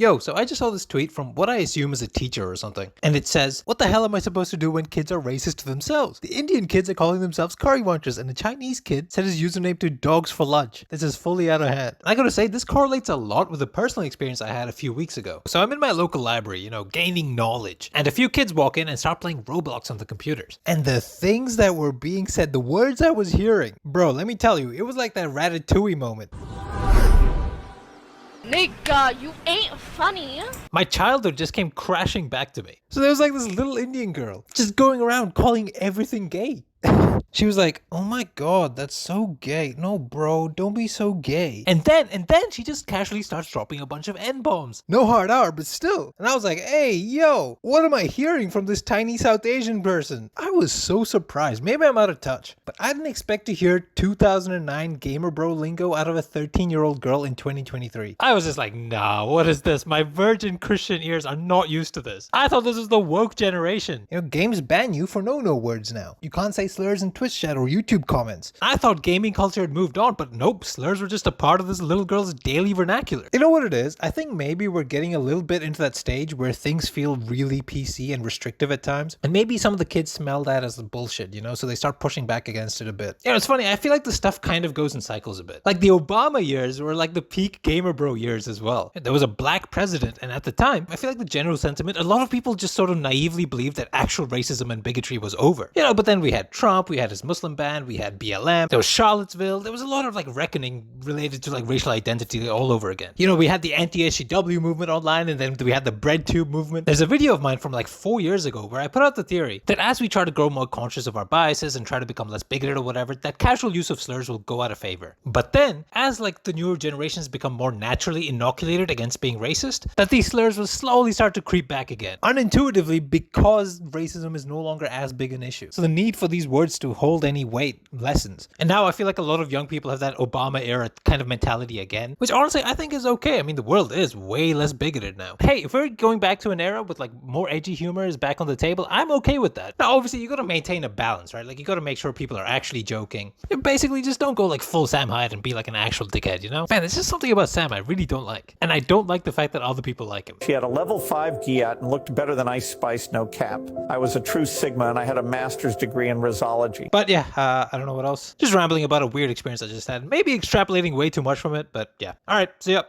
Yo, so I just saw this tweet from what I assume is a teacher or something. And it says, what the hell am I supposed to do when kids are racist to themselves? The Indian kids are calling themselves curry munchers and the Chinese kid set his username to dogs for lunch. This is fully out of hand. I gotta say, this correlates a lot with a personal experience I had a few weeks ago. So I'm in my local library, gaining knowledge. And a few kids walk in and start playing Roblox on the computers. And the things that were being said, the words I was hearing, bro, let me tell you, it was like that Ratatouille moment. Nigga, you ain't funny. My childhood just came crashing back to me. So there was like this little Indian girl just going around calling everything gay. She was like, oh my god, that's so gay. No, bro, don't be so gay. And then she just casually starts dropping a bunch of N-bombs. No hard R, but still. And I was like, hey, yo, what am I hearing from this tiny South Asian person? I was so surprised. Maybe I'm out of touch. But I didn't expect to hear 2009 gamer bro lingo out of a 13-year-old girl in 2023. I was just like, nah, what is this? My virgin Christian ears are not used to this. I thought this was the woke generation. Games ban you for no words now. You can't say slurs in Twitch chat or YouTube comments. I thought gaming culture had moved on, but nope, slurs were just a part of this little girl's daily vernacular. You know what it is? I think maybe we're getting a little bit into that stage where things feel really PC and restrictive at times, and maybe some of the kids smell that as bullshit, so they start pushing back against it a bit. It's funny, I feel like the stuff kind of goes in cycles a bit. Like the Obama years were like the peak gamer bro years as well. There was a black president, and at the time, I feel like the general sentiment, a lot of people just sort of naively believed that actual racism and bigotry was over. But then we had Trump, we had his Muslim ban, we had BLM, there was Charlottesville, there was a lot of reckoning related to racial identity all over again. We had the anti-SJW movement online, and then we had the breadtube movement. There's a video of mine from 4 years ago where I put out the theory that as we try to grow more conscious of our biases and try to become less bigoted or whatever, that casual use of slurs will go out of favor. But then, as the newer generations become more naturally inoculated against being racist, that these slurs will slowly start to creep back again, unintuitively, because racism is no longer as big an issue. So the need for these words to hold any weight lessens. And now I feel like a lot of young people have that Obama era kind of mentality again, which honestly I think is okay. I mean, the world is way less bigoted now. Hey, if we're going back to an era with more edgy humor is back on the table, I'm okay with that. Now obviously you gotta maintain a balance, right? You gotta make sure people are actually joking. You basically just don't go full Sam Hyde and be an actual dickhead, Man, there's just something about Sam I really don't like. And I don't like the fact that other people like him. She had a level 5 GIAT and looked better than Ice Spice, no cap. I was a true Sigma and I had a master's degree in Risology. But yeah, I don't know what else. Just rambling about a weird experience I just had. Maybe extrapolating way too much from it, but yeah. Alright, see ya.